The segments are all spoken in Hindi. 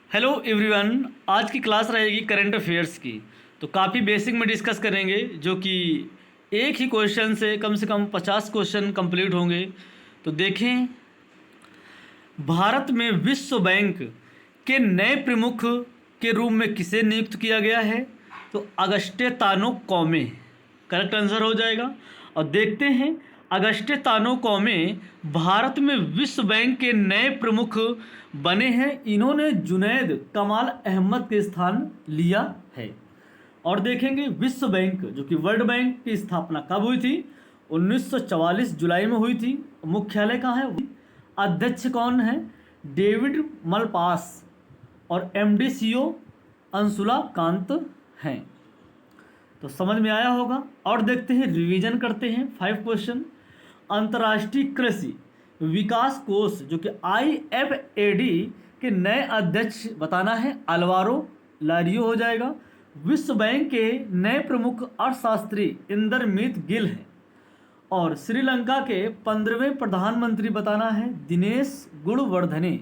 Hello everyone. आज की क्लास रहेगी करंट अफेयर्स की। तो काफ़ी बेसिक में डिस्कस करेंगे, जो कि एक ही क्वेश्चन से कम 50 क्वेश्चन कंप्लीट होंगे। तो देखें, भारत में विश्व बैंक के नए प्रमुख के रूप में किसे नियुक्त किया गया है? तो अगस्टे तानो कौमे करेक्ट आंसर हो जाएगा। और देखते हैं, अगस्टे तानो कौमे भारत में विश्व बैंक के नए प्रमुख बने हैं। इन्होंने जुनैद कमाल अहमद के स्थान लिया है। और देखेंगे, विश्व बैंक जो कि वर्ल्ड बैंक की स्थापना कब हुई थी? 1944 जुलाई में हुई थी। मुख्यालय कहाँ है? अध्यक्ष कौन है? David Malpass. और एमडी सीईओ अंशुला कांत हैं। तो समझ में आया होगा। और देखते हैं, रिवीजन करते हैं 5 क्वेश्चन। अंतर्राष्ट्रीय कृषि विकास कोष जो कि IFAD के नए अध्यक्ष बताना है, अलवारो लारियो हो जाएगा। विश्व बैंक के नए प्रमुख अर्थशास्त्री इंदरमीत गिल हैं। और श्रीलंका के 15वें प्रधानमंत्री बताना है, दिनेश गुणवर्धने।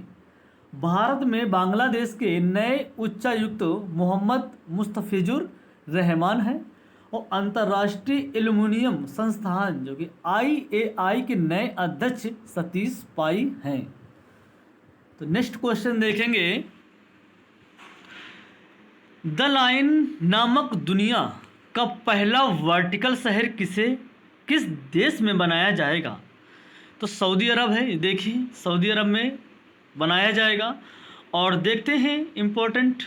भारत में बांग्लादेश के नए उच्चायुक्त मोहम्मद मुस्तफिजुर रहमान है। और अंतर्राष्ट्रीय एल्युमिनियम संस्थान जो कि IAI के नए अध्यक्ष सतीश पाई हैं। तो नेक्स्ट क्वेश्चन देखेंगे, द लाइन नामक दुनिया का पहला वर्टिकल शहर किस देश में बनाया जाएगा? तो सऊदी अरब है। देखिए, सऊदी अरब में बनाया जाएगा। और देखते हैं इम्पोर्टेंट,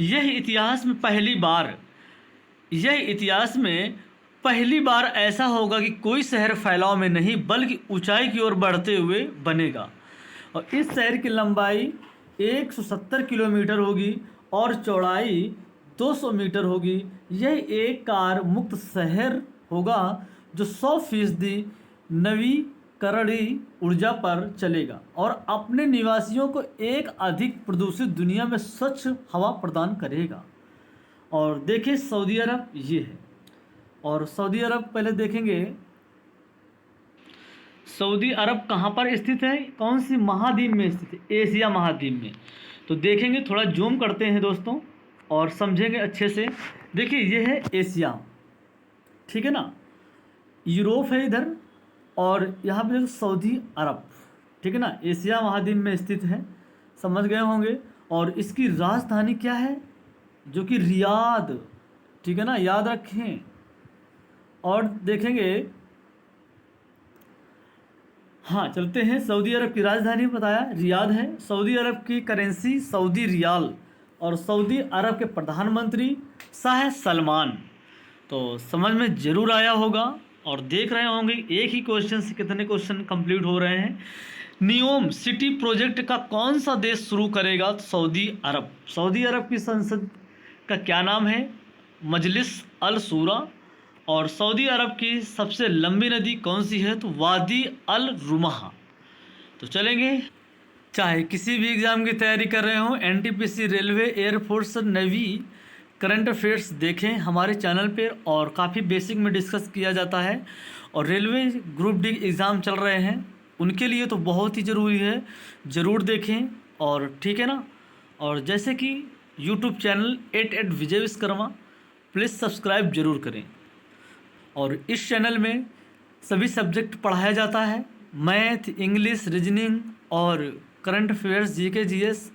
यह इतिहास में पहली बार ऐसा होगा कि कोई शहर फैलाव में नहीं बल्कि ऊंचाई की ओर बढ़ते हुए बनेगा। और इस शहर की लंबाई 170 किलोमीटर होगी और चौड़ाई 200 मीटर होगी। यह एक कार मुक्त शहर होगा जो 100% नवीकरणीय ऊर्जा पर चलेगा और अपने निवासियों को एक अधिक प्रदूषित दुनिया में स्वच्छ हवा प्रदान करेगा। और देखिए, सऊदी अरब ये है। और सऊदी अरब पहले देखेंगे, सऊदी अरब कहाँ पर स्थित है? कौन सी महाद्वीप में स्थित है? एशिया महाद्वीप में। तो देखेंगे, थोड़ा जूम करते हैं दोस्तों और समझेंगे अच्छे से। देखिए, ये है एशिया, ठीक है ना। यूरोप है इधर, और यहाँ पे सऊदी अरब, ठीक है ना, एशिया महाद्वीप में स्थित है। समझ गए होंगे। और इसकी राजधानी क्या है? जो कि रियाद, ठीक है ना, याद रखें। और देखेंगे, हाँ चलते हैं, सऊदी अरब की राजधानी बताया रियाद है। सऊदी अरब की करेंसी सऊदी रियाल। और सऊदी अरब के प्रधानमंत्री शाह सलमान। तो समझ में ज़रूर आया होगा। और देख रहे होंगे एक ही क्वेश्चन से कितने क्वेश्चन कंप्लीट हो रहे हैं। नियोम सिटी प्रोजेक्ट का कौन सा देश शुरू करेगा? तो सऊदी अरब। सऊदी अरब की संसद का क्या नाम है? मजलिस अल शूरा। और सऊदी अरब की सबसे लंबी नदी कौन सी है? तो वादी अल रुमह। तो चलेंगे, चाहे किसी भी एग्ज़ाम की तैयारी कर रहे हो, NTPC, railway, air force, navy, current affairs देखें हमारे चैनल पे। और काफ़ी बेसिक में डिस्कस किया जाता है। और रेलवे ग्रुप डी एग्ज़ाम चल रहे हैं, उनके लिए तो बहुत ही ज़रूरी है, ज़रूर देखें। और ठीक है ना। और जैसे कि YouTube channel 88 Vijay Vishwakarma, please subscribe जरूर करें। और इस चैनल में सभी सब्जेक्ट पढ़ाया जाता है, मैथ, इंग्लिश, रीजनिंग और करंट अफेयर्स, GK GS।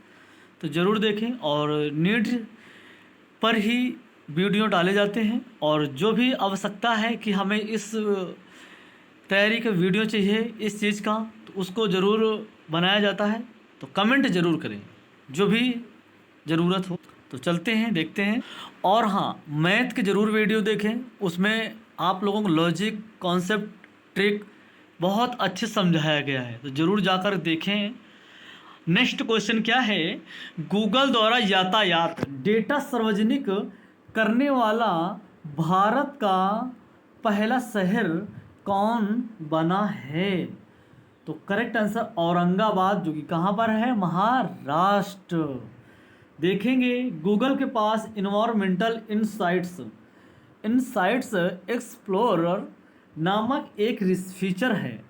तो ज़रूर देखें। और नीट पर ही वीडियो डाले जाते हैं। और जो भी आवश्यकता है कि हमें इस तैयारी का वीडियो चाहिए इस चीज़ का, तो उसको ज़रूर बनाया जाता है। तो कमेंट ज़रूर करें जो भी ज़रूरत हो। तो चलते हैं, देखते हैं। और हाँ, मैथ के ज़रूर वीडियो देखें, उसमें आप लोगों को लॉजिक, कॉन्सेप्ट, ट्रिक बहुत अच्छे समझाया गया है। तो ज़रूर जाकर देखें। नेक्स्ट क्वेश्चन क्या है? गूगल द्वारा यातायात डेटा सार्वजनिक करने वाला भारत का पहला शहर कौन बना है? तो करेक्ट आंसर औरंगाबाद, जो कि कहाँ पर है? महाराष्ट्र। देखेंगे, गूगल के पास इन्वायरमेंटल इनसाइट्स एक्सप्लोरर नामक एक फीचर है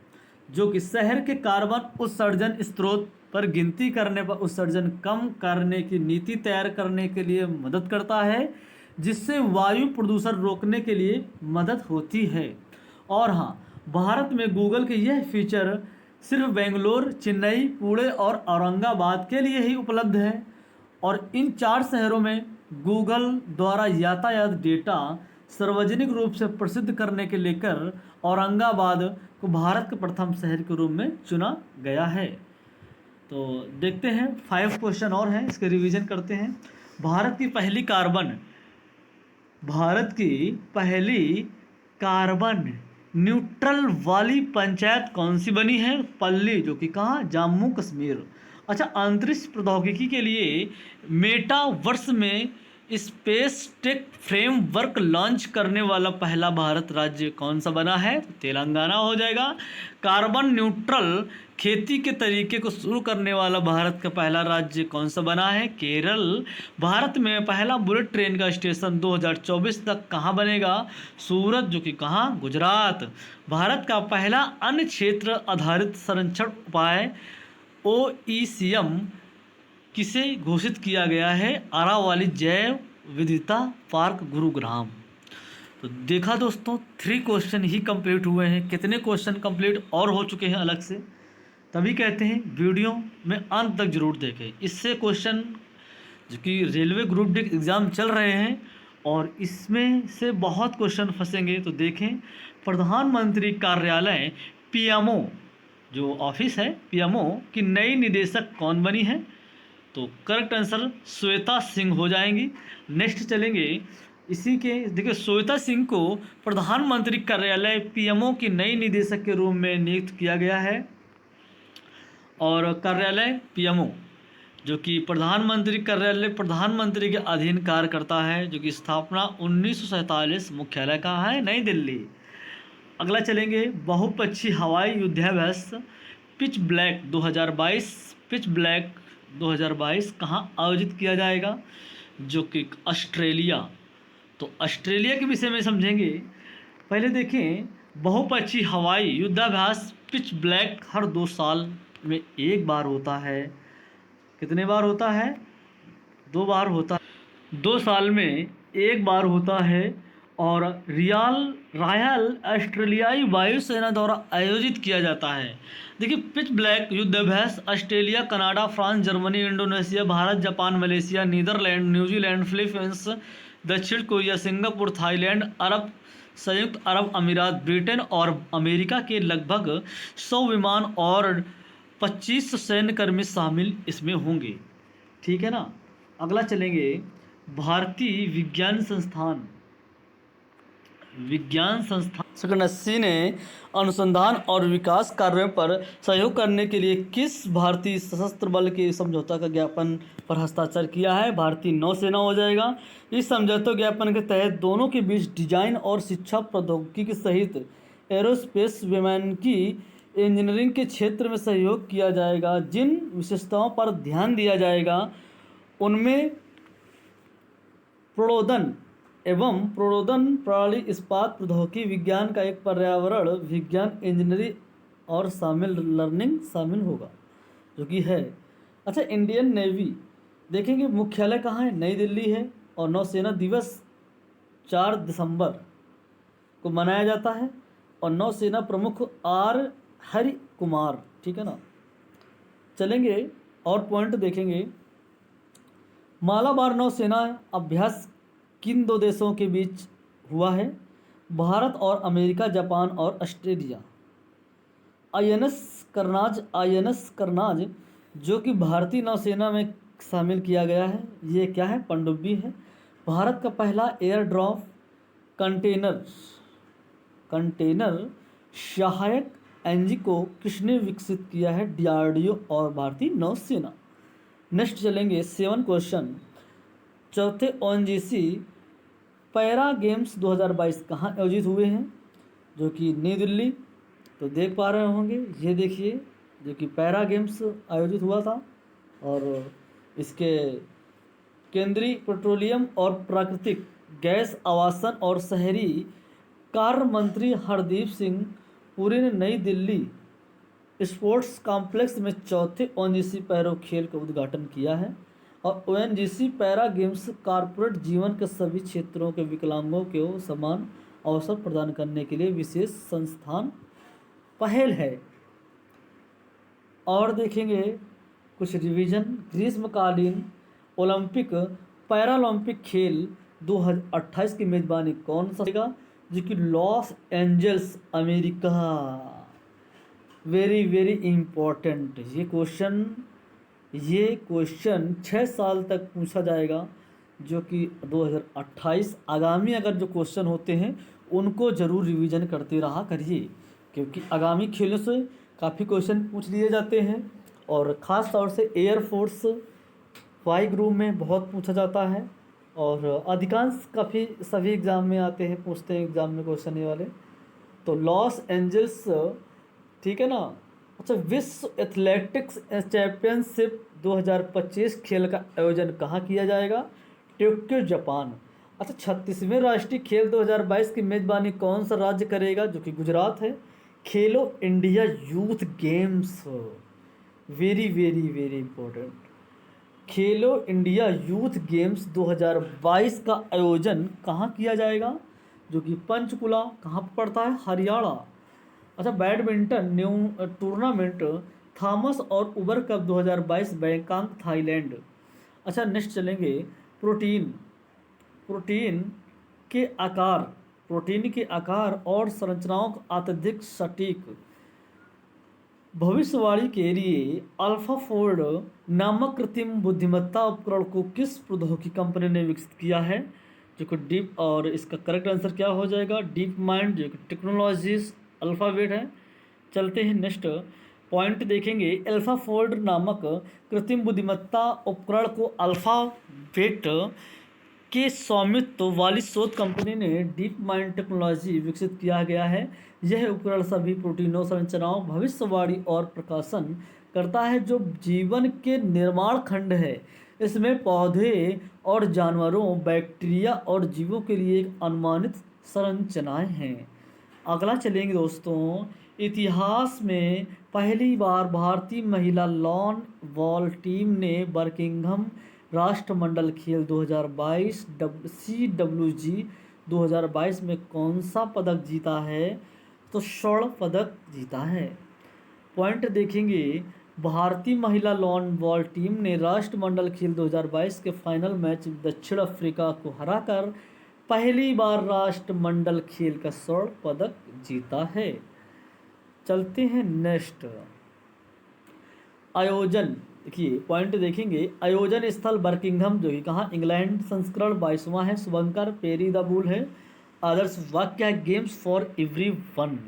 जो कि शहर के कार्बन उत्सर्जन स्रोत पर गिनती करने पर उत्सर्जन कम करने की नीति तैयार करने के लिए मदद करता है, जिससे वायु प्रदूषण रोकने के लिए मदद होती है। और हाँ, भारत में गूगल के यह फीचर सिर्फ बेंगलोर, चेन्नई, पुणे और औरंगाबाद के लिए ही उपलब्ध है, और इन 4 शहरों में गूगल द्वारा यातायात डेटा सार्वजनिक रूप से प्रसिद्ध करने के लेकर औरंगाबाद को भारत के प्रथम शहर के रूप में चुना गया है। तो देखते हैं 5 क्वेश्चन और हैं, इसके रिवीजन करते हैं। भारत की पहली कार्बन न्यूट्रल वाली पंचायत कौन सी बनी है? पल्ली, जो कि कहाँ? जम्मू कश्मीर। अच्छा, अंतरिक्ष प्रौद्योगिकी के लिए मेटावर्स में स्पेस टेक फ्रेमवर्क लॉन्च करने वाला पहला भारत राज्य कौन सा बना है? तो तेलंगाना हो जाएगा। कार्बन न्यूट्रल खेती के तरीके को शुरू करने वाला भारत का पहला राज्य कौन सा बना है? केरल। भारत में पहला बुलेट ट्रेन का स्टेशन 2024 तक कहाँ बनेगा? सूरत, जो कि कहाँ? गुजरात। भारत का पहला अन्य क्षेत्र आधारित संरक्षण उपाय OECM किसे घोषित किया गया है? अरावली जैव विविधता पार्क, गुरुग्राम। तो देखा दोस्तों, 3 क्वेश्चन ही कंप्लीट हुए हैं। कितने क्वेश्चन कंप्लीट और हो चुके हैं अलग से, तभी कहते हैं वीडियो में अंत तक जरूर देखें। इससे क्वेश्चन जो कि रेलवे ग्रुप डी एग्ज़ाम चल रहे हैं और इसमें से बहुत क्वेश्चन फंसेंगे, तो देखें। प्रधानमंत्री कार्यालय PMO जो ऑफिस है, PMO की नई निदेशक कौन बनी है? तो करेक्ट आंसर श्वेता सिंह हो जाएंगी। नेक्स्ट चलेंगे इसी के, देखिए श्वेता सिंह को प्रधानमंत्री कार्यालय PMO की नई निदेशक के रूप में नियुक्त किया गया है। और कार्यालय PMO जो कि प्रधानमंत्री कार्यालय प्रधानमंत्री के अधीन कार्य करता है, जो कि स्थापना 1947, मुख्यालय कहाँ है? नई दिल्ली। अगला चलेंगे बहुपक्षीय हवाई युद्धाभ्यास पिच ब्लैक 2022 कहाँ आयोजित किया जाएगा? जो कि ऑस्ट्रेलिया। तो ऑस्ट्रेलिया के विषय में समझेंगे। पहले देखें, बहुपक्षीय हवाई युद्धाभ्यास पिच ब्लैक हर 2 साल में एक बार होता है। कितने बार होता है? 2 बार होता है। 2 साल में एक बार होता है और रॉयल ऑस्ट्रेलियाई वायुसेना द्वारा आयोजित किया जाता है। देखिए, पिच ब्लैक युद्धाभ्यास Australia, Canada, France, Germany, Indonesia, Bharat, Japan, Malaysia, Netherlands, New Zealand, Philippines, दक्षिण कोरिया, सिंगापुर, थाईलैंड, संयुक्त अरब अमीरात, ब्रिटेन और अमेरिका के लगभग 100 विमान और 25 सैन्यकर्मी शामिल इसमें होंगे। ठीक है ना। अगला चलेंगे, भारतीय विज्ञान संस्थान SNSC ने अनुसंधान और विकास कार्यों पर सहयोग करने के लिए किस भारतीय सशस्त्र बल के समझौता का ज्ञापन पर हस्ताक्षर किया है? भारतीय नौसेना हो जाएगा। इस समझौता ज्ञापन के तहत दोनों के बीच डिजाइन और शिक्षा प्रौद्योगिकी सहित एरोस्पेस विमानकी इंजीनियरिंग के क्षेत्र में सहयोग किया जाएगा। जिन विशेषताओं पर ध्यान दिया जाएगा उनमें प्रणोदन प्रणाली, इस्पात प्रौद्योगिकी, विज्ञान का एक पर्यावरण विज्ञान, इंजीनियरिंग और लर्निंग शामिल होगा, जो कि है। अच्छा, इंडियन नेवी देखेंगे मुख्यालय कहाँ है? नई दिल्ली है। और नौसेना दिवस 4 दिसंबर को मनाया जाता है और नौसेना प्रमुख R हरि कुमार। ठीक है ना। चलेंगे और पॉइंट देखेंगे। मालाबार नौसेना अभ्यास किन 2 देशों के बीच हुआ है? भारत और अमेरिका, जापान और ऑस्ट्रेलिया। INS करनाज जो कि भारतीय नौसेना में शामिल किया गया है, ये क्या है? पनडुब्बी है। भारत का पहला एयर ड्रॉप कंटेनर सहायक एनजी को किसने विकसित किया है? DRDO और भारतीय नौसेना। नेक्स्ट चलेंगे 7 क्वेश्चन। चौथे ONGC पैरा गेम्स 2022 कहाँ आयोजित हुए हैं? जो कि नई दिल्ली। तो देख पा रहे होंगे, ये देखिए, जो कि पैरा गेम्स आयोजित हुआ था। और इसके केंद्रीय पेट्रोलियम और प्राकृतिक गैस, आवासन और शहरी कार्य मंत्री हरदीप सिंह पुरी ने नई दिल्ली स्पोर्ट्स कॉम्प्लेक्स में चौथे ओएनजीसी पैरा खेल का उद्घाटन किया है। और ओएनजीसी पैरा गेम्स कॉरपोरेट जीवन के सभी क्षेत्रों के विकलांगों को समान अवसर प्रदान करने के लिए विशेष संस्थान पहल है। और देखेंगे कुछ रिवीजन। ग्रीष्मकालीन ओलंपिक पैरालंपिक खेल 2028 की मेजबानी कौन सा करेगा, जो कि Los Angeles America. Very very important ये क्वेश्चन 6 साल तक पूछा जाएगा, जो कि 2028 आगामी अगर जो क्वेश्चन होते हैं उनको ज़रूर रिवीजन करते रहा करिए, क्योंकि आगामी खेलों से काफ़ी क्वेश्चन पूछ लिए जाते हैं। और ख़ास तौर से एयरफोर्स वाई ग्रुप में बहुत पूछा जाता है, और अधिकांश काफ़ी सभी एग्ज़ाम में आते हैं, पूछते हैं एग्ज़ाम में क्वेश्चन ये वाले। तो लॉस एंजल्स, ठीक है ना। अच्छा, विश्व एथलेटिक्स चैम्पियनशिप 2025 खेल का आयोजन कहाँ किया जाएगा, टोक्यो जापान। अच्छा, 36वें राष्ट्रीय खेल 2022 की मेज़बानी कौन सा राज्य करेगा, जो कि गुजरात है। खेलो India youth games, very very very important. खेलो इंडिया यूथ गेम्स 2022 का आयोजन कहाँ किया जाएगा, जो कि पंचकुला कहाँ पर पड़ता है, हरियाणा। अच्छा, बैडमिंटन न्यू टूर्नामेंट थॉमस और उबर कप 2022 बैंकॉक थाईलैंड। अच्छा, नेक्स्ट चलेंगे प्रोटीन प्रोटीन प्रोटीन के आकार और संरचनाओं का अत्यधिक सटीक भविष्यवाणी के लिए अल्फाफोल्ड नामक कृत्रिम बुद्धिमत्ता उपकरण को किस प्रौद्योगिकी कंपनी ने विकसित किया है, जो कि डीप, और इसका करेक्ट आंसर क्या हो जाएगा, डीप माइंड, जो कि टेक्नोलॉजीज अल्फ़ाबेट है। चलते हैं नेक्स्ट पॉइंट देखेंगे। अल्फाफोल्ड नामक कृत्रिम बुद्धिमत्ता उपकरण को अल्फ़ाबेट के स्वामित्व वाली शोध कंपनी ने डीप माइंड टेक्नोलॉजी विकसित किया गया है। यह उपकरण सभी प्रोटीनों संरचनाओं भविष्यवाणी और प्रकाशन करता है जो जीवन के निर्माण खंड है। इसमें पौधे और जानवरों, बैक्टीरिया और जीवों के लिए एक अनुमानित संरचनाएं हैं। अगला चलेंगे दोस्तों। इतिहास में पहली बार भारतीय महिला लॉन बॉल टीम ने बर्मिंघम राष्ट्रमंडल खेल 2022 CWG 2022 में कौन सा पदक जीता है, तो स्वर्ण पदक जीता है। पॉइंट देखेंगे। भारतीय महिला लॉन बॉल टीम ने राष्ट्रमंडल खेल 2022 के फाइनल मैच दक्षिण अफ्रीका को हराकर पहली बार राष्ट्रमंडल खेल का स्वर्ण पदक जीता है। चलते हैं नेक्स्ट। आयोजन, देखिए पॉइंट देखेंगे। आयोजन स्थल बर्मिंघम, जो कि कहाँ, इंग्लैंड। संस्करण 22वां है। शुभंकर पेरी द बुल है। आदर्श वाक्य है गेम्स फॉर एवरीवन।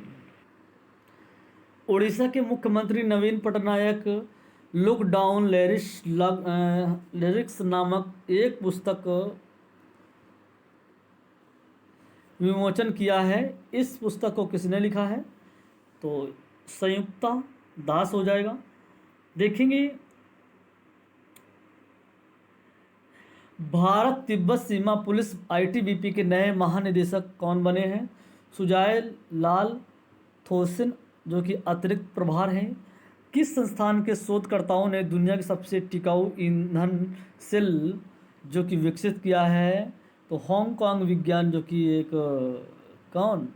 उड़ीसा के मुख्यमंत्री नवीन पटनायक लुक डाउन लिरिक्स नामक एक पुस्तक विमोचन किया है। इस पुस्तक को किसने लिखा है, तो संयुक्ता दास हो जाएगा। देखेंगे भारत तिब्बत सीमा पुलिस ITBP के नए महानिदेशक कौन बने हैं, सुजाय लाल थोसिन, जो कि अतिरिक्त प्रभार हैं। किस संस्थान के शोधकर्ताओं ने दुनिया के सबसे टिकाऊ ईंधन सेल जो कि विकसित किया है, तो हांगकांग विज्ञान, जो कि एक कौन,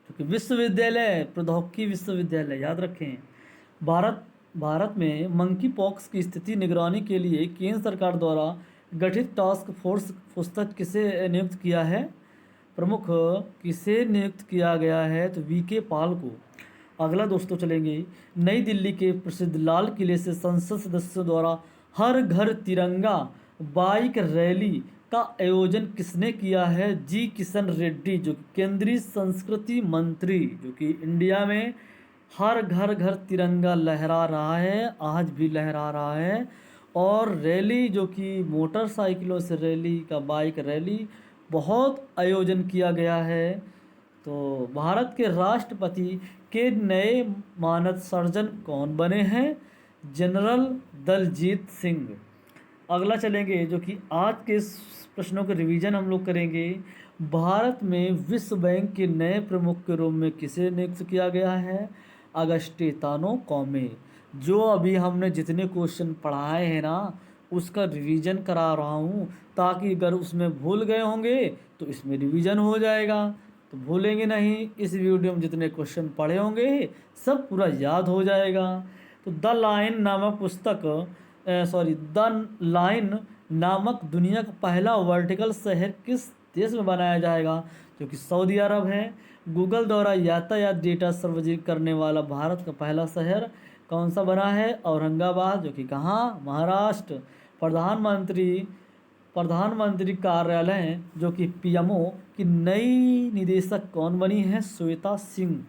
जो कि विश्वविद्यालय, प्रौद्योगिकी विश्वविद्यालय, याद रखें। भारत में मंकी पॉक्स की स्थिति निगरानी के लिए केंद्र सरकार द्वारा गठित टास्क फोर्स पुस्तक किसे नियुक्त किया है, प्रमुख किसे नियुक्त किया गया है, तो VK पाल को। अगला दोस्तों चलेंगे। नई दिल्ली के प्रसिद्ध लाल किले से संसद सदस्यों द्वारा हर घर तिरंगा बाइक रैली का आयोजन किसने किया है, जी किशन रेड्डी, जो केंद्रीय संस्कृति मंत्री, जो कि इंडिया में हर घर तिरंगा लहरा रहा है, आज भी लहरा रहा है। और रैली, जो कि मोटरसाइकिलों से रैली का, बाइक रैली बहुत आयोजन किया गया है। तो भारत के राष्ट्रपति के नए मानद सर्जन कौन बने हैं, जनरल दलजीत सिंह। अगला चलेंगे, जो कि आज के प्रश्नों के रिवीजन हम लोग करेंगे। भारत में विश्व बैंक के नए प्रमुख के रूप में किसे नियुक्त किया गया है, अगस्टेतानो कौमे। जो अभी हमने जितने क्वेश्चन पढ़ाए हैं ना, उसका रिवीजन करा रहा हूँ, ताकि अगर उसमें भूल गए होंगे तो इसमें रिवीजन हो जाएगा, तो भूलेंगे नहीं। इस वीडियो में जितने क्वेश्चन पढ़े होंगे सब पूरा याद हो जाएगा। तो द लाइन नामक पुस्तक द लाइन नामक दुनिया का पहला वर्टिकल शहर किस देश में बनाया जाएगा? जो कि सऊदी अरब है। गूगल द्वारा यातायात डेटा सार्वजनिक करने वाला भारत का पहला शहर कौन सा बना है? औरंगाबाद, जो कि कहाँ? महाराष्ट्र। प्रधानमंत्री कार्यालय जो कि पीएमओ की नई निदेशक कौन बनी है? श्वेता सिंह।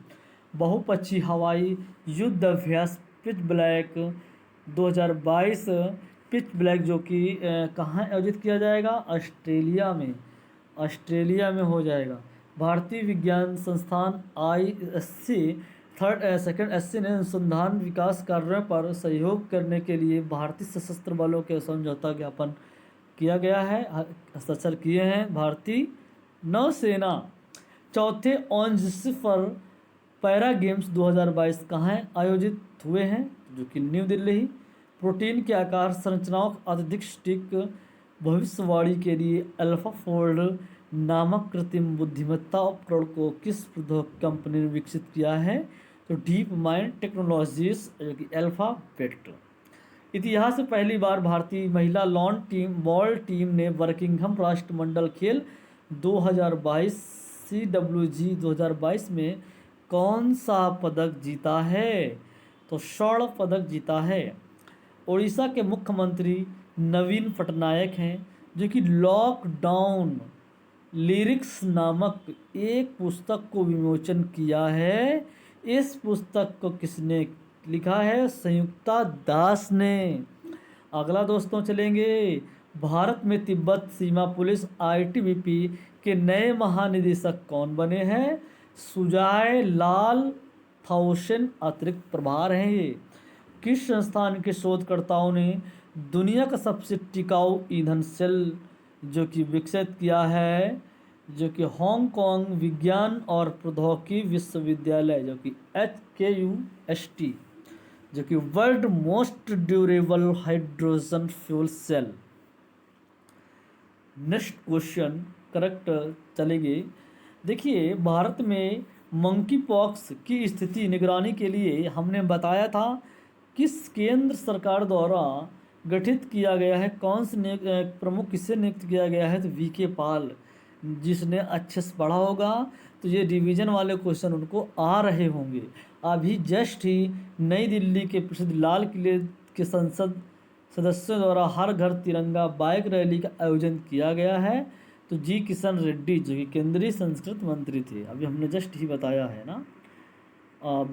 बहुपक्षीय हवाई युद्ध अभ्यास पिच ब्लैक 2022 पिच ब्लैक जो कि कहाँ आयोजित किया जाएगा? ऑस्ट्रेलिया में हो जाएगा। भारतीय विज्ञान संस्थान ISC सेकंड SC ने अनुसंधान विकास कार्यों पर सहयोग करने के लिए भारतीय सशस्त्र बलों के समझौता ज्ञापन किया गया है, हस्ताक्षर किए हैं। भारतीय नौसेना चौथे ऑनजिफर पैरा गेम्स 2022 कहाँ आयोजित हुए हैं? जो कि न्यू दिल्ली। प्रोटीन के आकार संरचनाओं का अत्यधिक सटीक भविष्यवाणी के लिए अल्फाफोल्ड नामक कृत्रिम बुद्धिमत्ता उपकरण को किस प्रौद्योगिकी कंपनी ने विकसित किया है? तो डीप माइंड टेक्नोलॉजीज, जो कि अल्फाबेट। इतिहास में पहली बार भारतीय महिला लॉन बॉल टीम ने बर्मिंघम राष्ट्रमंडल खेल 2022 CWG 2022 में कौन सा पदक जीता है? तो स्वर्ण पदक जीता है। उड़ीसा के मुख्यमंत्री नवीन पटनायक हैं, जो कि लॉकडाउन लिरिक्स नामक एक पुस्तक को विमोचन किया है। इस पुस्तक को किसने लिखा है? संयुक्ता दास ने। अगला दोस्तों चलेंगे, भारत में तिब्बत सीमा पुलिस ITBP के नए महानिदेशक कौन बने हैं? सुजाय लाल थाउसेन अतिरिक्त प्रभार हैं ये। किस संस्थान के शोधकर्ताओं ने दुनिया का सबसे टिकाऊ ईंधन सेल जो कि विकसित किया है? जो कि हांगकांग विज्ञान और प्रौद्योगिकी विश्वविद्यालय, जो कि HKUST, जो कि world most durable hydrogen fuel cell. Next question correct चलेंगे। देखिए, भारत में मंकी पॉक्स की स्थिति निगरानी के लिए हमने बताया था किस केंद्र सरकार द्वारा गठित किया गया है? कौन से प्रमुख किससे नियुक्त किया गया है? तो VK पाल। जिसने अच्छे से पढ़ा होगा तो ये रिवीजन वाले क्वेश्चन उनको आ रहे होंगे। अभी जस्ट ही नई दिल्ली के प्रसिद्ध लाल किले के संसद सदस्यों द्वारा हर घर तिरंगा बाइक रैली का आयोजन किया गया है। तो जी किशन रेड्डी, जो कि केंद्रीय संस्कृति मंत्री थे, अभी हमने जस्ट ही बताया है ना।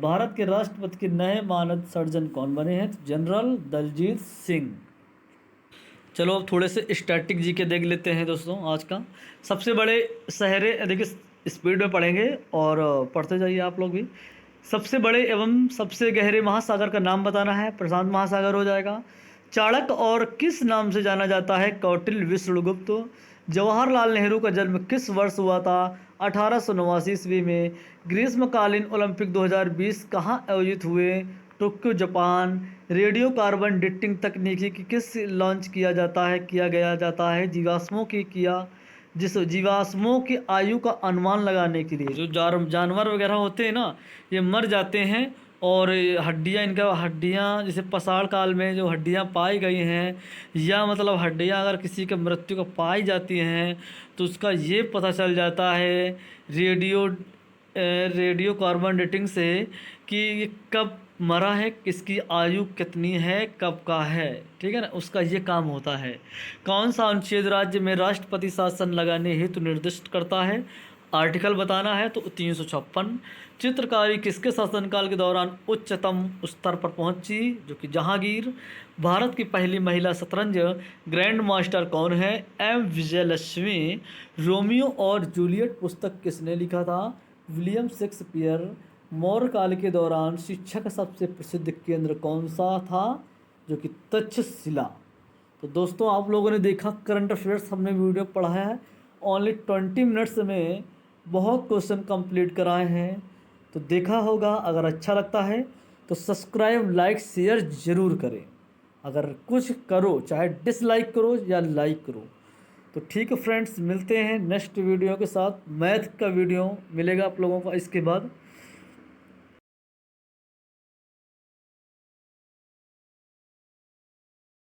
भारत के राष्ट्रपति के नए मानद सर्जन कौन बने हैं? तो जनरल दलजीत सिंह। चलो अब थोड़े से स्टैटिक जी के देख लेते हैं दोस्तों। आज का सबसे बड़े शहर, देखिए स्पीड में पढ़ेंगे और पढ़ते जाइए आप लोग भी। सबसे बड़े एवं सबसे गहरे महासागर का नाम बताना है। प्रशांत महासागर हो जाएगा। चाणक्य और किस नाम से जाना जाता है? कौटिल्य विष्णुगुप्त। जवाहरलाल नेहरू का जन्म किस वर्ष हुआ था? 1889 ईस्वी में। ग्रीष्मकालीन ओलंपिक 2020 कहाँ आयोजित हुए? Tokyo, Japan. Radio carbon dating तकनीकी की किस लॉन्च किया गया जाता है? जीवाश्मों की आयु का अनुमान लगाने के लिए। जो जानवर वगैरह होते हैं ना, ये मर जाते हैं और हड्डियाँ जैसे पसाड़ काल में जो हड्डियाँ पाई गई हैं, या मतलब हड्डियाँ अगर किसी के मृत्यु को पाई जाती हैं तो उसका ये पता चल जाता है रेडियो कार्बन डेटिंग से कि ये कब मरा है, किसकी आयु कितनी है, कब का है। ठीक है ना, उसका ये काम होता है। कौन सा अनुच्छेद राज्य में राष्ट्रपति शासन लगाने हेतु निर्दिष्ट करता है? आर्टिकल बताना है तो 356। चित्रकारी किसके शासनकाल के दौरान उच्चतम स्तर पर पहुंची? जो कि जहांगीर। भारत की पहली महिला शतरंज ग्रैंड मास्टर कौन है? M विजयलक्ष्मी। रोमियो और जूलियट पुस्तक किसने लिखा था? William Shakespeare. मौर्य काल के दौरान शिक्षा का सबसे प्रसिद्ध केंद्र कौन सा था? जो कि तक्षशिला। तो दोस्तों आप लोगों ने देखा करंट अफेयर्स हमने वीडियो पढ़ाया है। ओनली 20 मिनट्स में बहुत क्वेश्चन कंप्लीट कराए हैं। तो देखा होगा। अगर अच्छा लगता है तो सब्सक्राइब, लाइक, शेयर ज़रूर करें। अगर कुछ करो, चाहे डिसलाइक करो या लाइक करो। तो ठीक है फ्रेंड्स, मिलते हैं नेक्स्ट वीडियो के साथ। मैथ का वीडियो मिलेगा आप लोगों को इसके बाद।